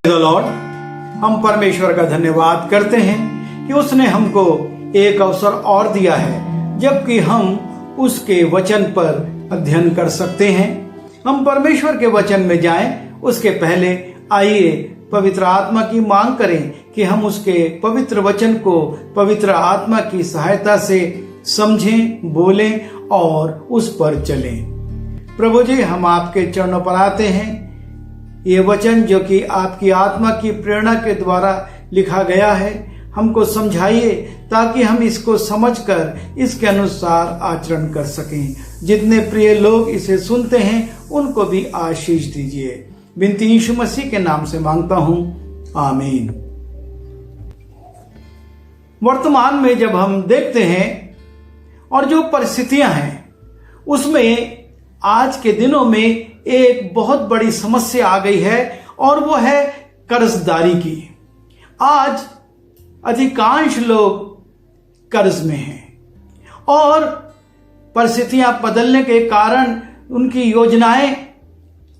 Lord, हम परमेश्वर का धन्यवाद करते हैं कि उसने हमको एक अवसर और दिया है जबकि हम उसके वचन पर अध्ययन कर सकते हैं। हम परमेश्वर के वचन में जाएं उसके पहले आइए पवित्र आत्मा की मांग करें कि हम उसके पवित्र वचन को पवित्र आत्मा की सहायता से समझें, बोलें और उस पर चलें। प्रभु जी, हम आपके चरणों पर आते हैं। ये वचन जो कि आपकी आत्मा की प्रेरणा के द्वारा लिखा गया है, हमको समझाइए ताकि हम इसको समझकर इसके अनुसार आचरण कर सकें। जितने प्रिय लोग इसे सुनते हैं उनको भी आशीष दीजिए। बिनती यीशु मसीह के नाम से मांगता हूं, आमीन। वर्तमान में जब हम देखते हैं और जो परिस्थितियां हैं उसमें आज के दिनों में एक बहुत बड़ी समस्या आ गई है और वो है कर्जदारी की। आज अधिकांश लोग कर्ज में हैं और परिस्थितियां बदलने के कारण उनकी योजनाएं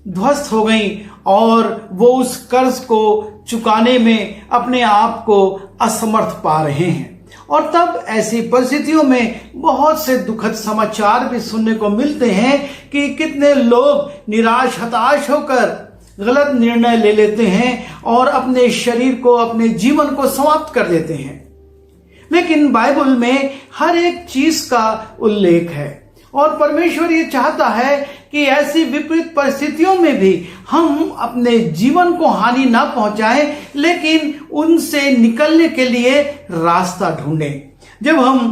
ध्वस्त हो गईं और वो उस कर्ज को चुकाने में अपने आप को असमर्थ पा रहे हैं। और तब ऐसी परिस्थितियों में बहुत से दुखद समाचार भी सुनने को मिलते हैं कि कितने लोग निराश हताश होकर गलत निर्णय ले लेते हैं और अपने शरीर को, अपने जीवन को समाप्त कर देते हैं। लेकिन बाइबल में हर एक चीज का उल्लेख है और परमेश्वर ये चाहता है कि ऐसी विपरीत परिस्थितियों में भी हम अपने जीवन को हानि ना पहुंचाएं, लेकिन उनसे निकलने के लिए रास्ता ढूंढें। जब हम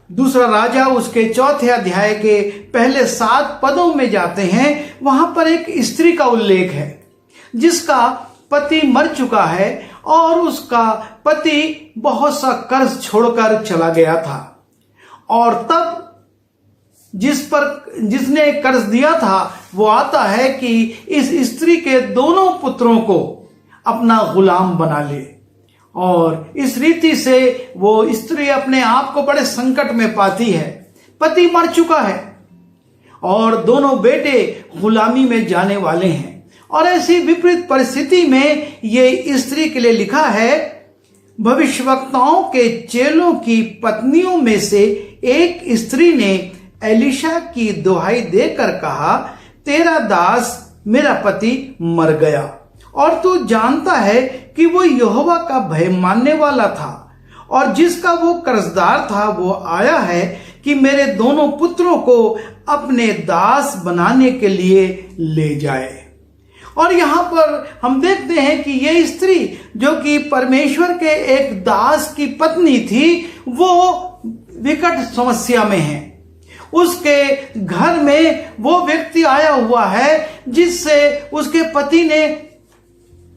दूसरा राजा उसके 4 अध्याय के पहले 7 पदों में जाते हैं, वहां पर एक स्त्री का उल्लेख है जिसका पति मर चुका है और उसका पति बहुत सा कर्ज छोड़कर चला गया था। और तब जिसने कर्ज दिया था वो आता है कि इस स्त्री के दोनों पुत्रों को अपना गुलाम बना ले, और इस रीति से वो स्त्री अपने आप को बड़े संकट में पाती है। पति मर चुका है और दोनों बेटे गुलामी में जाने वाले हैं। और ऐसी विपरीत परिस्थिति में ये स्त्री के लिए लिखा है, भविष्यवक्ताओं के चेलों की पत्नियों में से एक स्त्री ने एलिशा की दुहाई देकर कहा, तेरा दास मेरा पति मर गया और तू जानता है कि वो यहोवा का भय मानने वाला था और जिसका वो कर्जदार था वो आया है कि मेरे दोनों पुत्रों को अपने दास बनाने के लिए ले जाए। और यहां पर हम देखते हैं कि ये स्त्री जो कि परमेश्वर के एक दास की पत्नी थी, वो विकट समस्या में है। उसके घर में वो व्यक्ति आया हुआ है जिससे उसके पति ने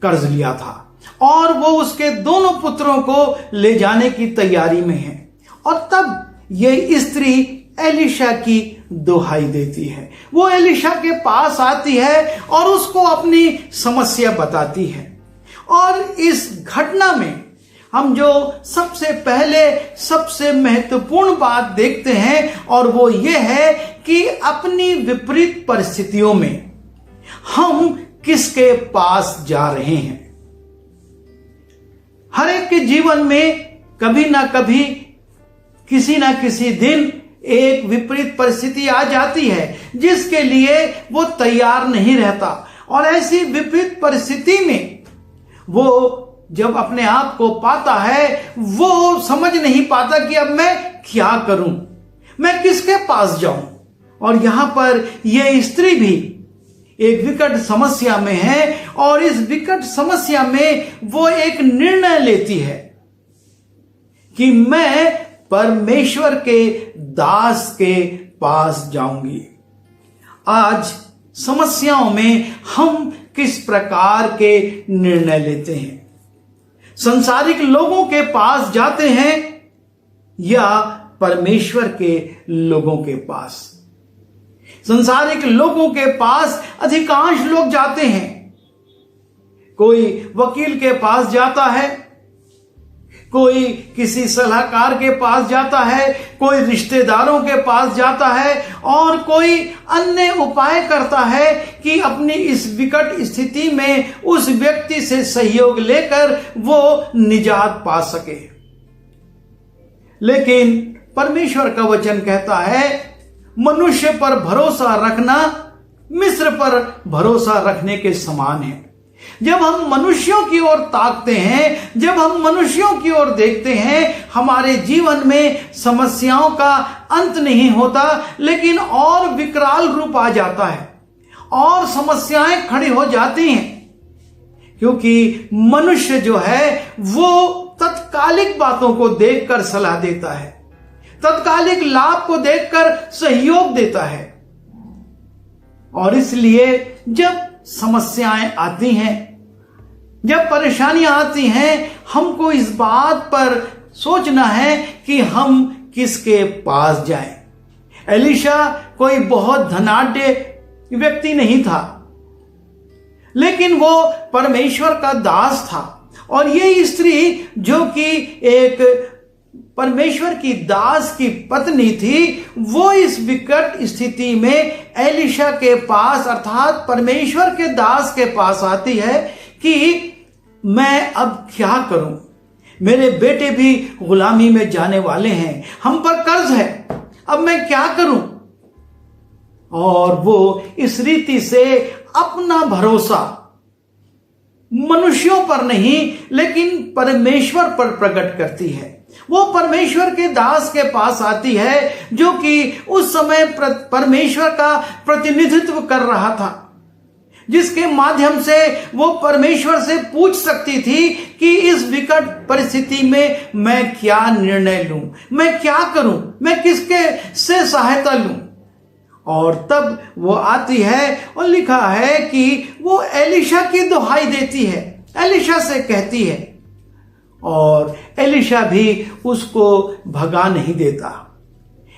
कर्ज लिया था और वो उसके दोनों पुत्रों को ले जाने की तैयारी में है। और तब ये स्त्री एलिशा की दुहाई देती है। वो एलिशा के पास आती है और उसको अपनी समस्या बताती है। और इस घटना में हम जो सबसे पहले सबसे महत्वपूर्ण बात देखते हैं और वो ये है कि अपनी विपरीत परिस्थितियों में हम किसके पास जा रहे हैं। हर एक के जीवन में कभी ना कभी किसी ना किसी दिन एक विपरीत परिस्थिति आ जाती है जिसके लिए वो तैयार नहीं रहता। और ऐसी विपरीत परिस्थिति में वो जब अपने आप को पाता है, वो समझ नहीं पाता कि अब मैं क्या करूं, मैं किसके पास जाऊं। और यहां पर यह स्त्री भी एक विकट समस्या में है और इस विकट समस्या में वो एक निर्णय लेती है कि मैं परमेश्वर के दास के पास जाऊंगी। आज समस्याओं में हम किस प्रकार के निर्णय लेते हैं? संसारिक लोगों के पास जाते हैं या परमेश्वर के लोगों के पास? संसारिक लोगों के पास अधिकांश लोग जाते हैं। कोई वकील के पास जाता है, कोई किसी सलाहकार के पास जाता है, कोई रिश्तेदारों के पास जाता है और कोई अन्य उपाय करता है कि अपनी इस विकट स्थिति में उस व्यक्ति से सहयोग लेकर वो निजात पा सके। लेकिन परमेश्वर का वचन कहता है, मनुष्य पर भरोसा रखना मिस्र पर भरोसा रखने के समान है। जब हम मनुष्यों की ओर ताकते हैं, जब हम मनुष्यों की ओर देखते हैं, हमारे जीवन में समस्याओं का अंत नहीं होता, लेकिन और विकराल रूप आ जाता है और समस्याएं खड़ी हो जाती हैं, क्योंकि मनुष्य जो है वो तत्कालिक बातों को देखकर सलाह देता है, तत्कालिक लाभ को देखकर सहयोग देता है। और इसलिए जब समस्याएं आती हैं, जब परेशानियां आती हैं, हमको इस बात पर सोचना है कि हम किसके पास जाएं। एलीशा कोई बहुत धनाढ्य व्यक्ति नहीं था, लेकिन वो परमेश्वर का दास था। और ये स्त्री जो कि एक परमेश्वर की दास की पत्नी थी, वो इस विकट स्थिति में एलीशा के पास अर्थात परमेश्वर के दास के पास आती है कि मैं अब क्या करूं, मेरे बेटे भी गुलामी में जाने वाले हैं, हम पर कर्ज है, अब मैं क्या करूं। और वो इस रीति से अपना भरोसा मनुष्यों पर नहीं लेकिन परमेश्वर पर प्रकट करती है। वो परमेश्वर के दास के पास आती है जो कि उस समय परमेश्वर का प्रतिनिधित्व कर रहा था, जिसके माध्यम से वो परमेश्वर से पूछ सकती थी कि इस विकट परिस्थिति में मैं क्या निर्णय लूं, मैं क्या करूं, मैं किसके से सहायता लूं। और तब वो आती है और लिखा है कि वो एलीशा की दुहाई देती है, एलीशा से कहती है, और एलीशा भी उसको भगा नहीं देता।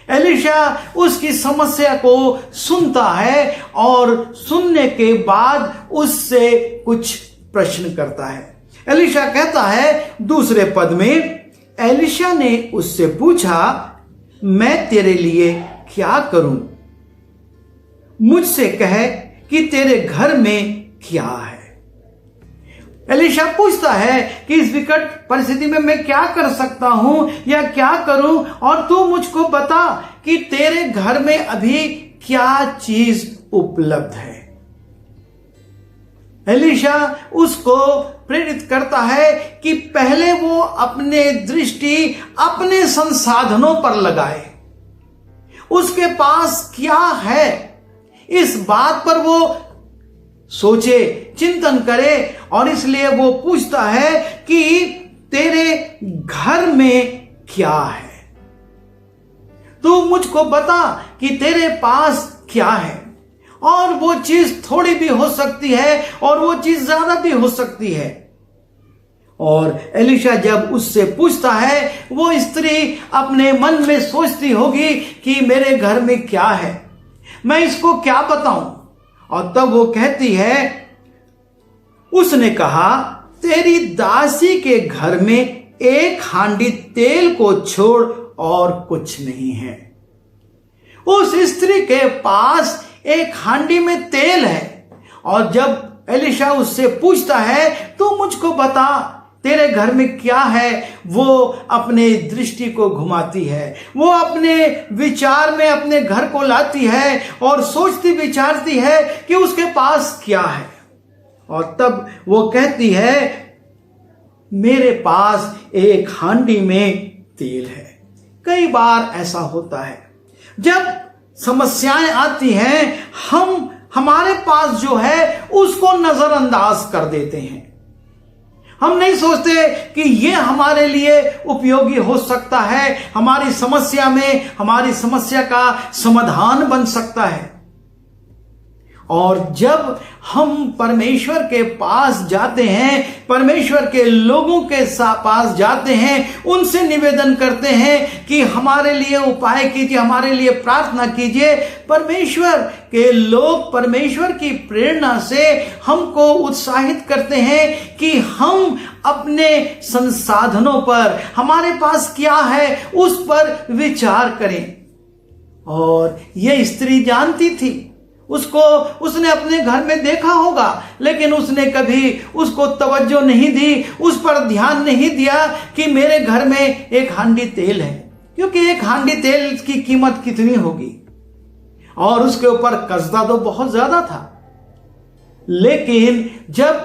एलीशा उसकी समस्या को सुनता है और सुनने के बाद उससे कुछ प्रश्न करता है। एलीशा कहता है दूसरे पद में, एलीशा ने उससे पूछा, मैं तेरे लिए क्या करूं? मुझसे कह कि तेरे घर में क्या है। एलीशा पूछता है कि इस विकट परिस्थिति में मैं क्या कर सकता हूं या क्या करूं, और तू मुझको बता कि तेरे घर में अभी क्या चीज उपलब्ध है। एलीशा उसको प्रेरित करता है कि पहले वो अपने दृष्टि अपने संसाधनों पर लगाए, उसके पास क्या है इस बात पर वो सोचे, चिंतन करे। और इसलिए वो पूछता है कि तेरे घर में क्या है, तू मुझको बता कि तेरे पास क्या है। और वो चीज थोड़ी भी हो सकती है और वो चीज ज्यादा भी हो सकती है। और एलीशा जब उससे पूछता है, वो स्त्री अपने मन में सोचती होगी कि मेरे घर में क्या है, मैं इसको क्या बताऊं। और तब वो कहती है, उसने कहा, तेरी दासी के घर में एक हांडी तेल को छोड़ और कुछ नहीं है। उस स्त्री के पास एक हांडी में तेल है। और जब एलीशा उससे पूछता है, तू मुझको बता तेरे घर में क्या है, वो अपने दृष्टि को घुमाती है, वो अपने विचार में अपने घर को लाती है और सोचती विचारती है कि उसके पास क्या है। और तब वो कहती है, मेरे पास एक हांडी में तेल है। कई बार ऐसा होता है, जब समस्याएं आती हैं, हम हमारे पास जो है उसको नजरअंदाज कर देते हैं। हम नहीं सोचते कि ये हमारे लिए उपयोगी हो सकता है, हमारी समस्या में हमारी समस्या का समाधान बन सकता है। और जब हम परमेश्वर के पास जाते हैं, परमेश्वर के लोगों के पास जाते हैं, उनसे निवेदन करते हैं कि हमारे लिए उपाय कीजिए, हमारे लिए प्रार्थना कीजिए, परमेश्वर के लोग परमेश्वर की प्रेरणा से हमको उत्साहित करते हैं कि हम अपने संसाधनों पर, हमारे पास क्या है उस पर विचार करें। और यह स्त्री जानती थी, उसने अपने घर में देखा होगा, लेकिन उसने कभी उसको तवज्जो नहीं दी, उस पर ध्यान नहीं दिया कि मेरे घर में एक हांडी तेल है, क्योंकि एक हांडी तेल की कीमत कितनी होगी और उसके ऊपर कर्जा तो बहुत ज्यादा था। लेकिन जब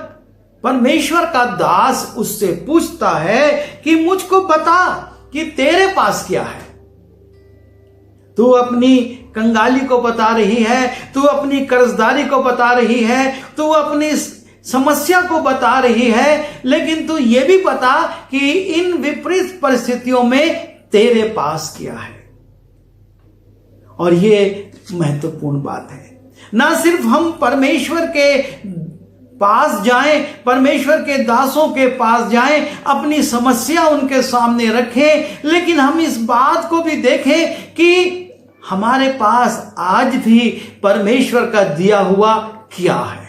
परमेश्वर का दास उससे पूछता है कि मुझको बता कि तेरे पास क्या है, तू अपनी कंगाली को बता रही है, तू अपनी कर्जदारी को बता रही है, तू अपनी समस्या को बता रही है, लेकिन तू ये भी बता कि इन विपरीत परिस्थितियों में तेरे पास क्या है। और ये महत्वपूर्ण बात है। ना सिर्फ हम परमेश्वर के पास जाएं, परमेश्वर के दासों के पास जाएं, अपनी समस्या उनके सामने रखें, लेकिन हम इस बात को भी देखें कि हमारे पास आज भी परमेश्वर का दिया हुआ क्या है।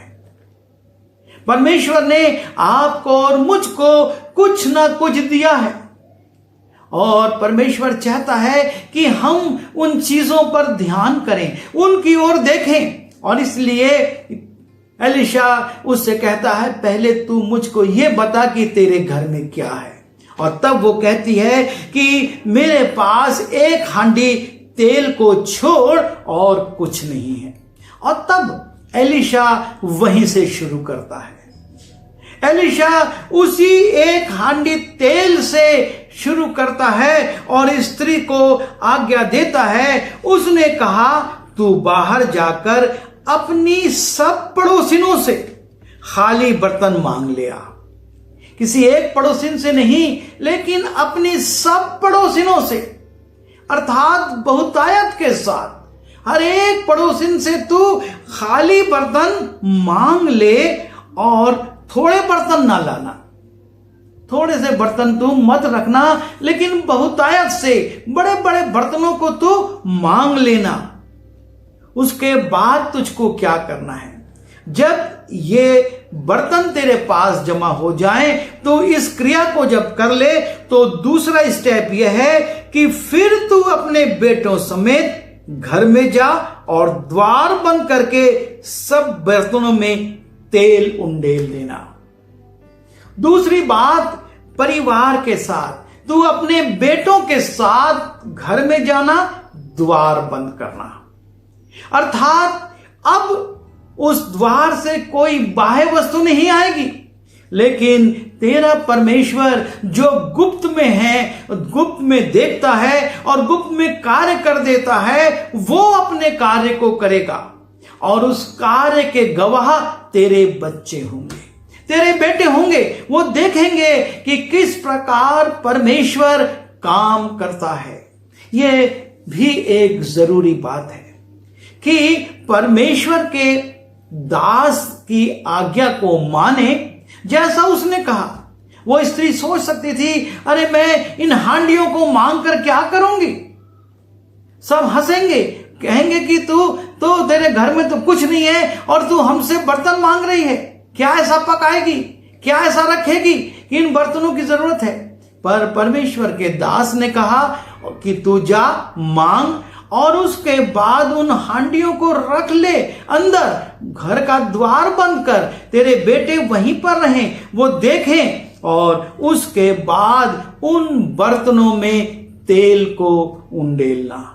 परमेश्वर ने आपको और मुझको कुछ ना कुछ दिया है और परमेश्वर चाहता है कि हम उन चीजों पर ध्यान करें, उनकी ओर देखें। और इसलिए एलीशा उससे कहता है, पहले तू मुझको ये बता कि तेरे घर में क्या है। और तब वो कहती है कि मेरे पास एक हांडी तेल को छोड़ और कुछ नहीं है। और तब एलीशा वहीं से शुरू करता है। एलीशा उसी एक हांडी तेल से शुरू करता है और स्त्री को आज्ञा देता है। उसने कहा, तू बाहर जाकर अपनी सब पड़ोसिनों से खाली बर्तन मांग ले आ। किसी एक पड़ोसिन से नहीं, लेकिन अपनी सब पड़ोसिनों से, अर्थात बहुतायत के साथ हर एक पड़ोसिन से तू खाली बर्तन मांग ले और थोड़े बर्तन ना लाना, थोड़े से बर्तन तू मत रखना, लेकिन बहुतायत से बड़े बड़े बर्तनों को तू मांग लेना। उसके बाद तुझको क्या करना है, जब ये बर्तन तेरे पास जमा हो जाए तो इस क्रिया को जब कर ले तो दूसरा स्टेप यह है कि फिर तू अपने बेटों समेत घर में जा और द्वार बंद करके सब बर्तनों में तेल उंडेल देना। दूसरी बात, परिवार के साथ तू अपने बेटों के साथ घर में जाना, द्वार बंद करना। अर्थात अब उस द्वार से कोई बाह्य वस्तु नहीं आएगी, लेकिन तेरा परमेश्वर जो गुप्त में है, गुप्त में देखता है और गुप्त में कार्य कर देता है, वो अपने कार्य को करेगा और उस कार्य के गवाह तेरे बच्चे होंगे, तेरे बेटे होंगे। वो देखेंगे कि किस प्रकार परमेश्वर काम करता है। ये भी एक जरूरी बात है कि परमेश्वर के दास की आज्ञा को माने, जैसा उसने कहा। वो स्त्री सोच सकती थी, अरे मैं इन हांडियों को मांग कर क्या करूंगी, सब हंसेंगे, कहेंगे कि तू तो तेरे घर में तो कुछ नहीं है और तू हमसे बर्तन मांग रही है, क्या ऐसा पकाएगी, क्या ऐसा रखेगी कि इन बर्तनों की जरूरत है। पर परमेश्वर के दास ने कहा कि तू जा मांग और उसके बाद उन हांडियों को रख ले अंदर, घर का द्वार बंद कर, तेरे बेटे वहीं पर रहें, वो देखें और उसके बाद उन बर्तनों में तेल को उंडेलना।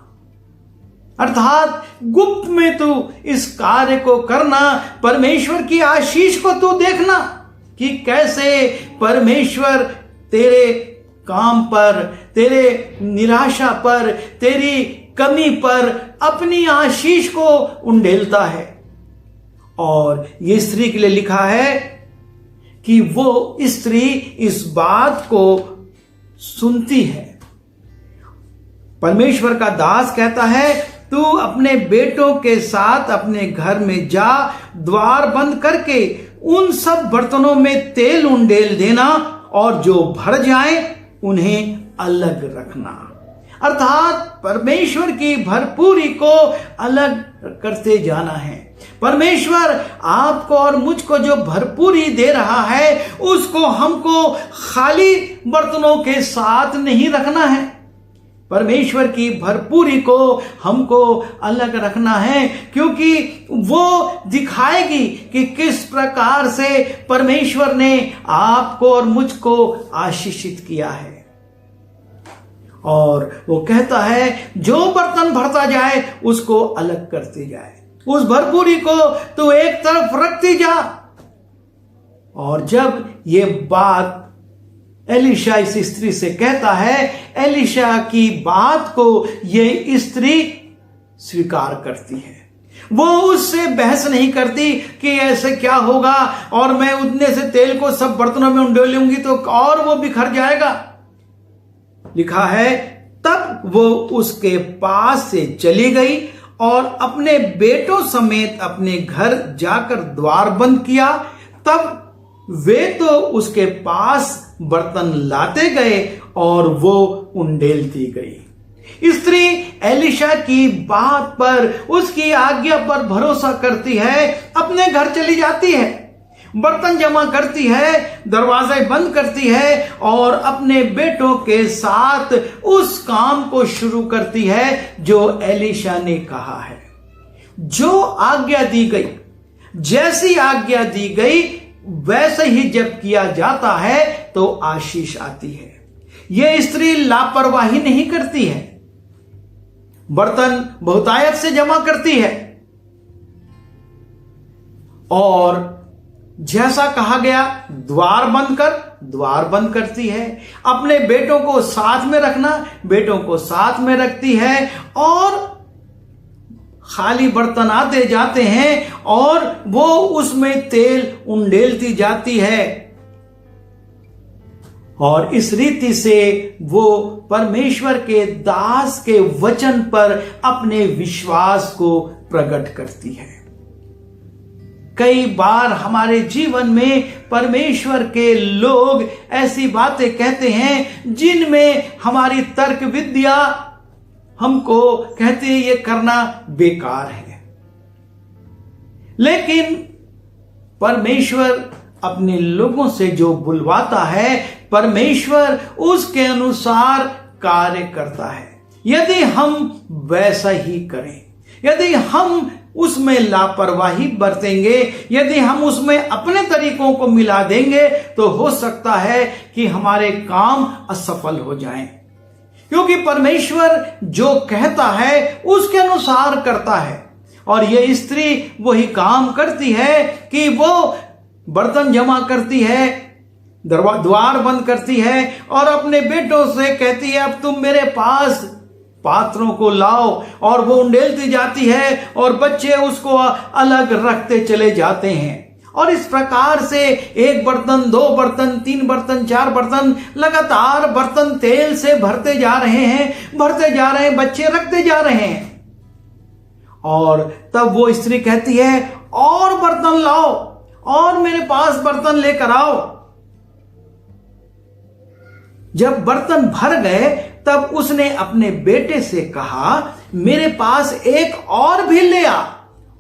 अर्थात गुप्त में तू इस कार्य को करना, परमेश्वर की आशीष को तू देखना कि कैसे परमेश्वर तेरे काम पर, तेरे निराशा पर, तेरी कमी पर अपनी आशीष को उंडेलता है। और ये स्त्री के लिए लिखा है कि वो स्त्री इस बात को सुनती है। परमेश्वर का दास कहता है, तू अपने बेटों के साथ अपने घर में जा, द्वार बंद करके उन सब बर्तनों में तेल उंडेल देना और जो भर जाए उन्हें अलग रखना। अर्थात परमेश्वर की भरपूरी को अलग करते जाना है। परमेश्वर आपको और मुझको जो भरपूरी दे रहा है उसको हमको खाली बर्तनों के साथ नहीं रखना है। परमेश्वर की भरपूरी को हमको अलग रखना है, क्योंकि वो दिखाएगी कि किस प्रकार से परमेश्वर ने आपको और मुझको आशीषित किया है। और वो कहता है जो बर्तन भरता जाए उसको अलग करते जाए, उस भरपूरी को तो एक तरफ रखती जा। और जब ये बात एलीशा इस स्त्री से कहता है, एलीशा की बात को ये स्त्री स्वीकार करती है। वो उससे बहस नहीं करती कि ऐसे क्या होगा और मैं उतने से तेल को सब बर्तनों में उंडेलूंगी तो और वो बिखर जाएगा। लिखा है तब वो उसके पास से चली गई और अपने बेटों समेत अपने घर जाकर द्वार बंद किया। तब वे तो उसके पास बर्तन लाते गए और वो उंडेलती गई। स्त्री एलीशा की बात पर, उसकी आज्ञा पर भरोसा करती है, अपने घर चली जाती है, बर्तन जमा करती है, दरवाजे बंद करती है और अपने बेटों के साथ उस काम को शुरू करती है जो एलीशा ने कहा है। जो आज्ञा दी गई, जैसी आज्ञा दी गई वैसे ही जब किया जाता है तो आशीष आती है। यह स्त्री लापरवाही नहीं करती है, बर्तन बहुतायत से जमा करती है और जैसा कहा गया द्वार बंद कर, द्वार बंद करती है। अपने बेटों को साथ में रखना, बेटों को साथ में रखती है और खाली बर्तन आते जाते हैं और वो उसमें तेल उंडेलती जाती है। और इस रीति से वो परमेश्वर के दास के वचन पर अपने विश्वास को प्रकट करती है। कई बार हमारे जीवन में परमेश्वर के लोग ऐसी बातें कहते हैं जिनमें हमारी तर्क विद्या हमको कहती है ये करना बेकार है, लेकिन परमेश्वर अपने लोगों से जो बुलवाता है परमेश्वर उसके अनुसार कार्य करता है। यदि हम वैसा ही करें, यदि हम उसमें लापरवाही बरतेंगे, यदि हम उसमें अपने तरीकों को मिला देंगे तो हो सकता है कि हमारे काम असफल हो जाएं, क्योंकि परमेश्वर जो कहता है उसके अनुसार करता है। और यह स्त्री वही काम करती है कि वो बर्तन जमा करती है, द्वार बंद करती है और अपने बेटों से कहती है अब तुम मेरे पास पात्रों को लाओ, और वो उंडेलती जाती है और बच्चे उसको अलग रखते चले जाते हैं। और इस प्रकार से एक बर्तन, दो बर्तन, तीन बर्तन, चार बर्तन, लगातार बर्तन तेल से भरते जा रहे हैं, भरते जा रहे हैं, बच्चे रखते जा रहे हैं। और तब वो स्त्री कहती है और बर्तन लाओ और मेरे पास बर्तन लेकर आओ। जब बर्तन भर गए तब उसने अपने बेटे से कहा मेरे पास एक और भी ले आ।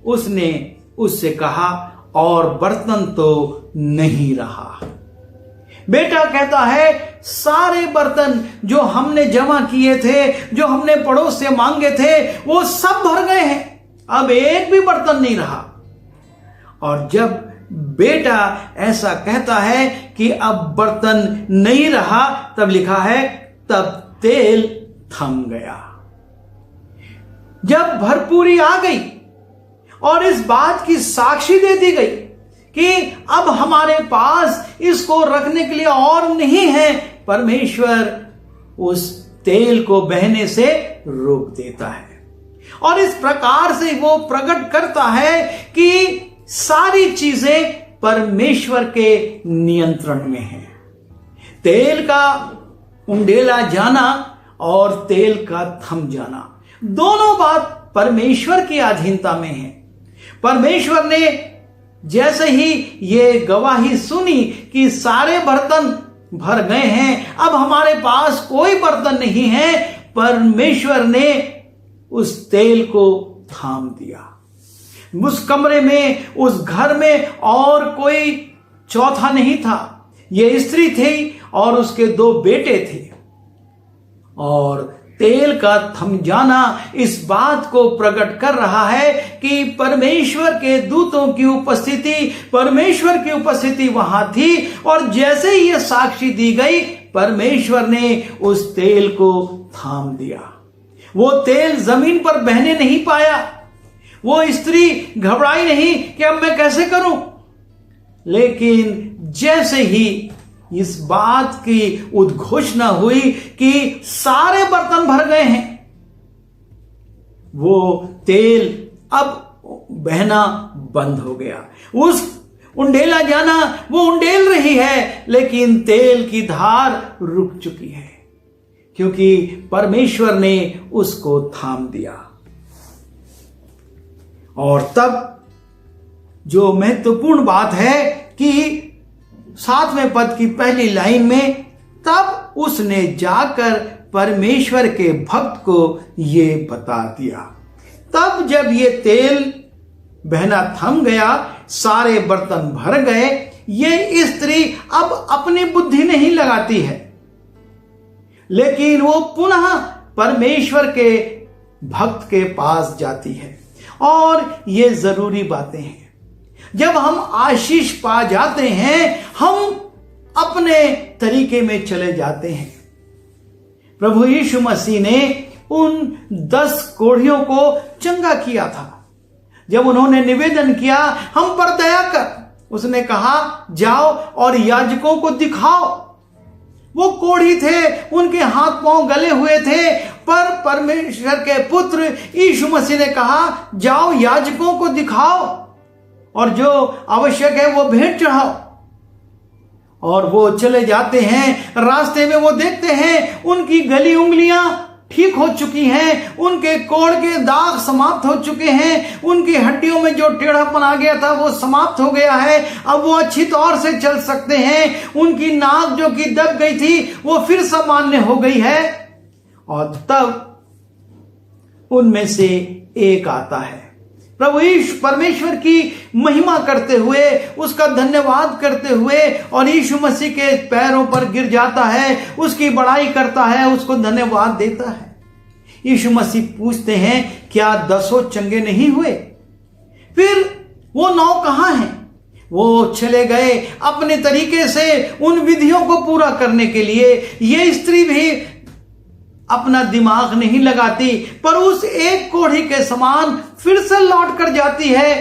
उसने उससे कहा और बर्तन तो नहीं रहा। बेटा कहता है सारे बर्तन जो हमने जमा किए थे, जो हमने पड़ोस से मांगे थे, वो सब भर गए हैं, अब एक भी बर्तन नहीं रहा। और जब बेटा ऐसा कहता है कि अब बर्तन नहीं रहा, तब लिखा है तब तेल थम गया। जब भरपूरी आ गई और इस बात की साक्षी दे दी गई कि अब हमारे पास इसको रखने के लिए और नहीं है, परमेश्वर उस तेल को बहने से रोक देता है। और इस प्रकार से वो प्रकट करता है कि सारी चीजें परमेश्वर के नियंत्रण में हैं। तेल का उंडेला जाना और तेल का थम जाना, दोनों बात परमेश्वर की अधीनता में है। परमेश्वर ने जैसे ही ये गवाही सुनी कि सारे बर्तन भर गए हैं, अब हमारे पास कोई बर्तन नहीं है, परमेश्वर ने उस तेल को थाम दिया। उस कमरे में, उस घर में और कोई चौथा नहीं था। ये स्त्री थी और उसके 2 बेटे थे। और तेल का थम जाना इस बात को प्रकट कर रहा है कि परमेश्वर के दूतों की उपस्थिति, परमेश्वर की उपस्थिति वहां थी। और जैसे ही यह साक्षी दी गई, परमेश्वर ने उस तेल को थाम दिया। वो तेल जमीन पर बहने नहीं पाया। वो स्त्री घबराई नहीं कि अब मैं कैसे करूं। लेकिन जैसे ही इस बात की उद्घोषणा हुई कि सारे बर्तन भर गए हैं, वो तेल अब बहना बंद हो गया। उस उंडेला जाना वो उंडेल रही है, लेकिन तेल की धार रुक चुकी है, क्योंकि परमेश्वर ने उसको थाम दिया। और तब जो महत्वपूर्ण बात है कि 7वें पद की पहली लाइन में, तब उसने जाकर परमेश्वर के भक्त को ये बता दिया। तब जब ये तेल बहना थम गया, सारे बर्तन भर गए, ये स्त्री अब अपनी बुद्धि नहीं लगाती है, लेकिन वो पुनः परमेश्वर के भक्त के पास जाती है। और ये जरूरी बातें हैं। जब हम आशीष पा जाते हैं, हम अपने तरीके में चले जाते हैं। प्रभु यीशु मसीह ने उन 10 कोढ़ियों को चंगा किया था। जब उन्होंने निवेदन किया, हम पर दया कर, उसने कहा जाओ और याजकों को दिखाओ। वो कोढ़ी थे, उनके हाथ पांव गले हुए थे, पर परमेश्वर के पुत्र यीशु मसीह ने कहा जाओ याजकों को दिखाओ और जो आवश्यक है वो भेंट चढ़ाओ। और वो चले जाते हैं। रास्ते में वो देखते हैं उनकी गली उंगलियां ठीक हो चुकी हैं, उनके कोढ़ के दाग समाप्त हो चुके हैं, उनकी हड्डियों में जो टेढ़ापन आ गया था वो समाप्त हो गया है। अब वो अच्छी तौर से चल सकते हैं। उनकी नाक जो कि दब गई थी वो फिर सामान्य हो गई है। और तब उनमें से एक आता है, प्रभु यीशु परमेश्वर की महिमा करते हुए, उसका धन्यवाद करते हुए, और यीशु मसीह के पैरों पर गिर जाता है, उसकी बड़ाई करता है, उसको धन्यवाद देता है। यीशु मसीह पूछते हैं क्या 10 चंगे नहीं हुए? फिर वो 9 कहां हैं? वो चले गए अपने तरीके से उन विधियों को पूरा करने के लिए। ये स्त्री भी अपना दिमाग नहीं लगाती, पर उस एक कोढ़ी के समान फिर से लौट कर जाती है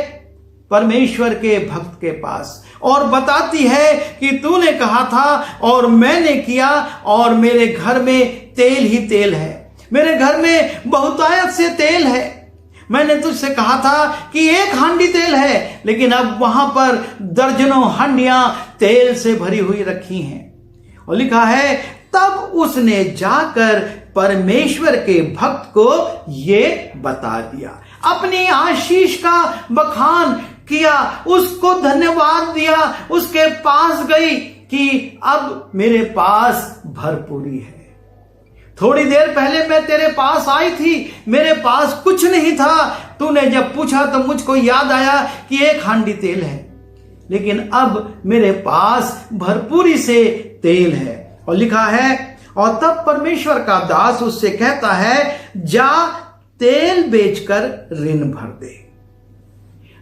परमेश्वर के भक्त के पास और बताती है कि तूने कहा था और मैंने किया, और मेरे घर में तेल ही तेल है, मेरे घर में बहुतायत से तेल है। मैंने तुझसे कहा था कि 1 हांडी तेल है, लेकिन अब वहां पर दर्जनों हांडियां तेल से भरी हुई रखी हैं। और लिखा है तब उसने जाकर परमेश्वर के भक्त को ये बता दिया, अपनी आशीष का बखान किया, उसको धन्यवाद दिया, उसके पास गई कि अब मेरे पास भरपूरी है। थोड़ी देर पहले मैं तेरे पास आई थी, मेरे पास कुछ नहीं था। तूने जब पूछा तो मुझको याद आया कि 1 हांडी तेल है, लेकिन अब मेरे पास भरपूरी से तेल है। और लिखा है और तब परमेश्वर का दास उससे कहता है जा तेल बेचकर ऋण भर दे।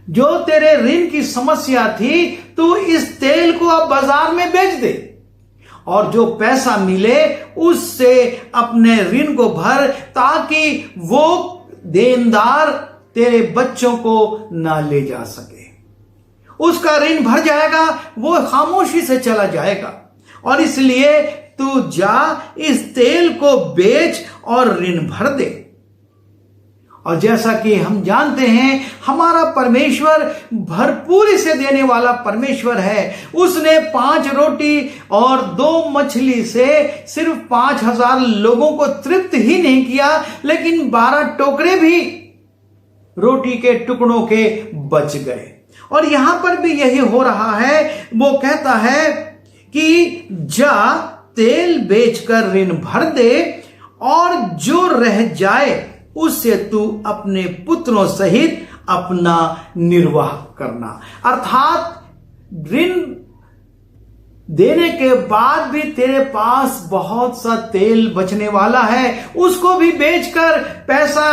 जो तेरे ऋण की समस्या थी, तू इस तेल को अब बाजार में बेच दे और जो पैसा मिले उससे अपने ऋण को भर, ताकि वो देनदार तेरे बच्चों को ना ले जा सके। उसका ऋण भर जाएगा, वो खामोशी से चला जाएगा। और इसलिए तू जा इस तेल को बेच और ऋण भर दे। और जैसा कि हम जानते हैं हमारा परमेश्वर भरपूरी से देने वाला परमेश्वर है। उसने 5 रोटी और 2 मछली से सिर्फ 5000 लोगों को तृप्त ही नहीं किया, लेकिन 12 टोकरे भी रोटी के टुकड़ों के बच गए। और यहां पर भी यही हो रहा है। वो कहता है कि जा तेल बेचकर ऋण भर दे और जो रह जाए उससे तू अपने पुत्रों सहित अपना निर्वाह करना। अर्थात ऋण देने के बाद भी तेरे पास बहुत सा तेल बचने वाला है, उसको भी बेचकर पैसा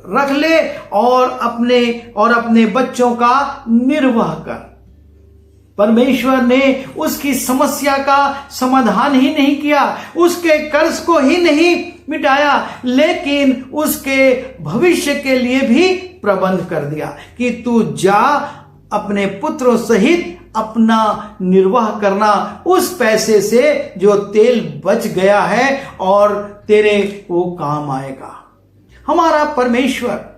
रख ले और अपने बच्चों का निर्वाह कर। परमेश्वर ने उसकी समस्या का समाधान ही नहीं किया, उसके कर्ज को ही नहीं मिटाया, लेकिन उसके भविष्य के लिए भी प्रबंध कर दिया कि तू जा अपने पुत्रों सहित अपना निर्वाह करना उस पैसे से जो तेल बच गया है और तेरे वो काम आएगा। हमारा परमेश्वर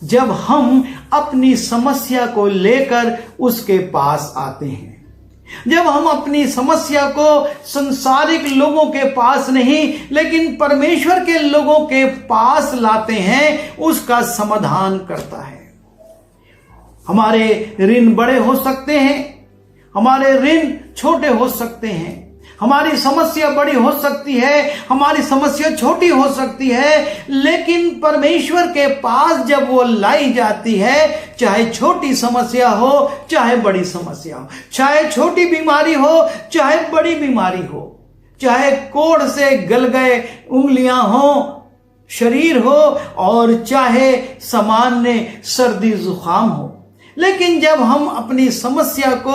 जब हम अपनी समस्या को लेकर उसके पास आते हैं, जब हम अपनी समस्या को संसारिक लोगों के पास नहीं लेकिन परमेश्वर के लोगों के पास लाते हैं, उसका समाधान करता है। हमारे ऋण बड़े हो सकते हैं, हमारे ऋण छोटे हो सकते हैं, हमारी समस्या बड़ी हो सकती है, हमारी समस्या छोटी हो सकती है, लेकिन परमेश्वर के पास जब वो लाई जाती है, चाहे छोटी समस्या हो चाहे बड़ी समस्या हो, चाहे छोटी बीमारी हो चाहे बड़ी बीमारी हो, चाहे कोढ़ से गल गए उंगलियां हो, शरीर हो और चाहे सामान्य सर्दी जुकाम हो, लेकिन जब हम अपनी समस्या को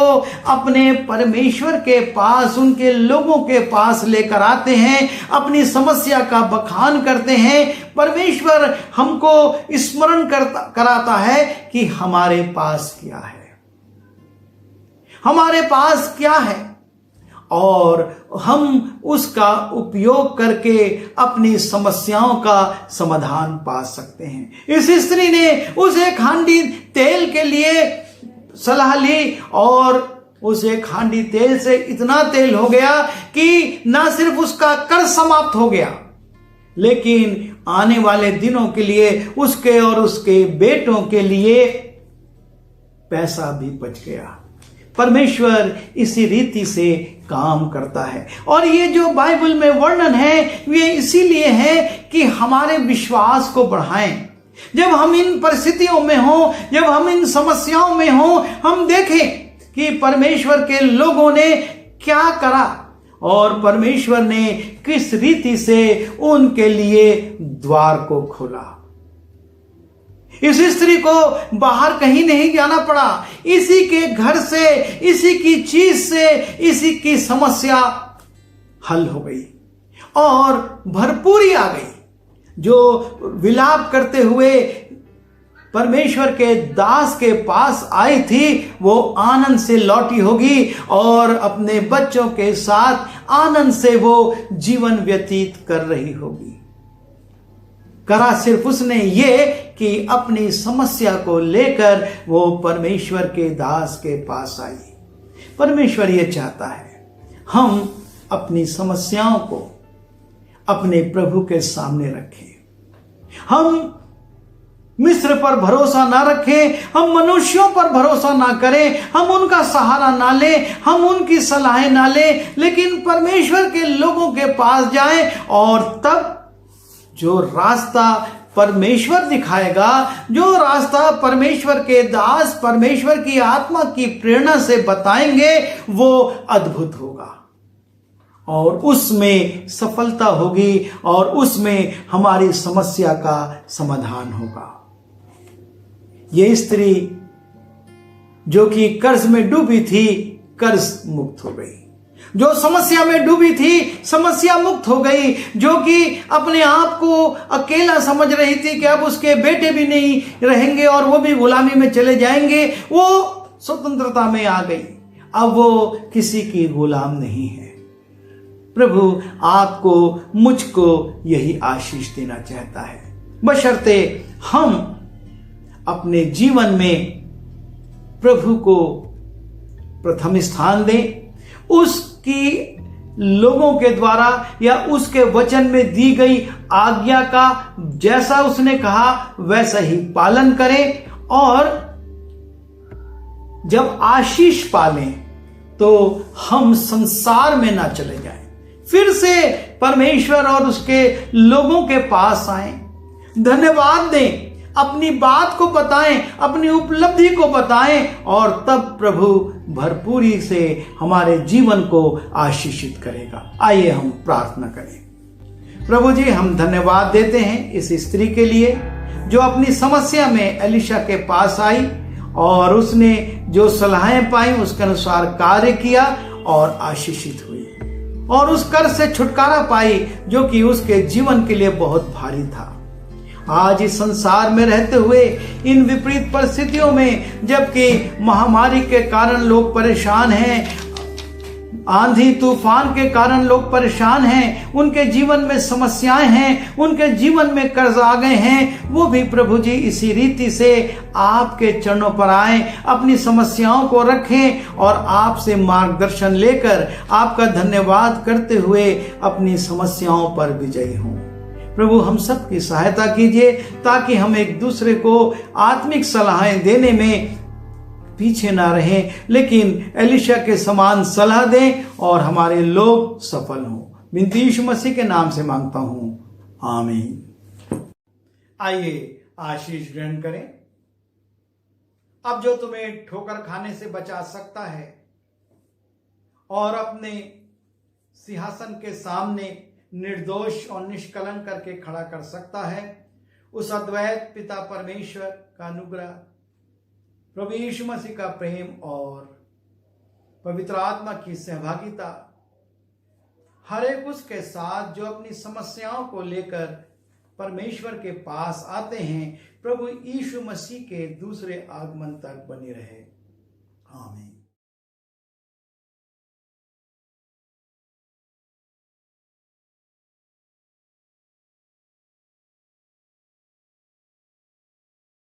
अपने परमेश्वर के पास, उनके लोगों के पास लेकर आते हैं, अपनी समस्या का बखान करते हैं, परमेश्वर हमको स्मरण कराता है कि हमारे पास क्या है, हमारे पास क्या है, और हम उसका उपयोग करके अपनी समस्याओं का समाधान पा सकते हैं। इस स्त्री ने उस एक हांडी तेल के लिए सलाह ली और उस एक हांडी तेल से इतना तेल हो गया कि ना सिर्फ उसका कर्ज समाप्त हो गया, लेकिन आने वाले दिनों के लिए उसके और उसके बेटों के लिए पैसा भी बच गया। परमेश्वर इसी रीति से काम करता है और ये जो बाइबल में वर्णन है ये इसीलिए है कि हमारे विश्वास को बढ़ाएं। जब हम इन परिस्थितियों में हो, जब हम इन समस्याओं में हो, हम देखें कि परमेश्वर के लोगों ने क्या करा और परमेश्वर ने किस रीति से उनके लिए द्वार को खोला। इस स्त्री को बाहर कहीं नहीं जाना पड़ा, इसी के घर से, इसी की चीज से, इसी की समस्या हल हो गई और भरपूरी आ गई। जो विलाप करते हुए परमेश्वर के दास के पास आई थी वो आनंद से लौटी होगी और अपने बच्चों के साथ आनंद से वो जीवन व्यतीत कर रही होगी। करा सिर्फ उसने ये कि अपनी समस्या को लेकर वो परमेश्वर के दास के पास आई। परमेश्वर ये चाहता है हम अपनी समस्याओं को अपने प्रभु के सामने रखें। हम मिस्र पर भरोसा ना रखें, हम मनुष्यों पर भरोसा ना करें, हम उनका सहारा ना लें, हम उनकी सलाहें ना लें, लेकिन परमेश्वर के लोगों के पास जाएं और तब जो रास्ता परमेश्वर दिखाएगा, जो रास्ता परमेश्वर के दास परमेश्वर की आत्मा की प्रेरणा से बताएंगे, वो अद्भुत होगा और उसमें सफलता होगी और उसमें हमारी समस्या का समाधान होगा। ये स्त्री जो कि कर्ज में डूबी थी, कर्ज मुक्त हो गई। जो समस्या में डूबी थी, समस्या मुक्त हो गई। जो कि अपने आप को अकेला समझ रही थी कि अब उसके बेटे भी नहीं रहेंगे और वो भी गुलामी में चले जाएंगे, वो स्वतंत्रता में आ गई। अब वो किसी की गुलाम नहीं है। प्रभु आपको, मुझको यही आशीष देना चाहता है, बशर्ते हम अपने जीवन में प्रभु को प्रथम स्थान दें, उसकी लोगों के द्वारा या उसके वचन में दी गई आज्ञा का जैसा उसने कहा वैसा ही पालन करें, और जब आशीष पालें तो हम संसार में ना चले जाएं, फिर से परमेश्वर और उसके लोगों के पास आएं, धन्यवाद दें, अपनी बात को बताएं, अपनी उपलब्धि को बताएं, और तब प्रभु भरपूरी से हमारे जीवन को आशीषित करेगा। आइए हम प्रार्थना करें। प्रभु जी, हम धन्यवाद देते हैं इस स्त्री के लिए जो अपनी समस्या में एलिशा के पास आई और उसने जो सलाहें पाई उसके अनुसार कार्य किया और आशीषित हुई और उस कर्ज से छुटकारा पाई जो कि उसके जीवन के लिए बहुत भारी था। आज इस संसार में रहते हुए इन विपरीत परिस्थितियों में, जबकि महामारी के कारण लोग परेशान हैं, आंधी तूफान के कारण लोग परेशान हैं, उनके जीवन में समस्याएं हैं, उनके जीवन में कर्ज आ गए हैं, वो भी प्रभु जी इसी रीति से आपके चरणों पर आए, अपनी समस्याओं को रखें और आपसे मार्गदर्शन लेकर आपका धन्यवाद करते हुए अपनी समस्याओं पर विजयी हों। प्रभु, हम सब की सहायता कीजिए ताकि हम एक दूसरे को आत्मिक सलाहें देने में पीछे ना रहें, लेकिन एलिशा के समान सलाह दें और हमारे लोग सफल हों। बिनती यीशु मसीह के नाम से मांगता हूं, आमीन। आइए आशीष ग्रहण करें। अब जो तुम्हें ठोकर खाने से बचा सकता है और अपने सिंहासन के सामने निर्दोष और निष्कलंक करके खड़ा कर सकता है, उस अद्वैत पिता परमेश्वर का अनुग्रह, प्रभु यीशु मसीह का प्रेम और पवित्र आत्मा की सहभागिता हर एक उसके साथ जो अपनी समस्याओं को लेकर परमेश्वर के पास आते हैं, प्रभु यीशु मसीह के दूसरे आगमन तक बनी रहे। आमीन।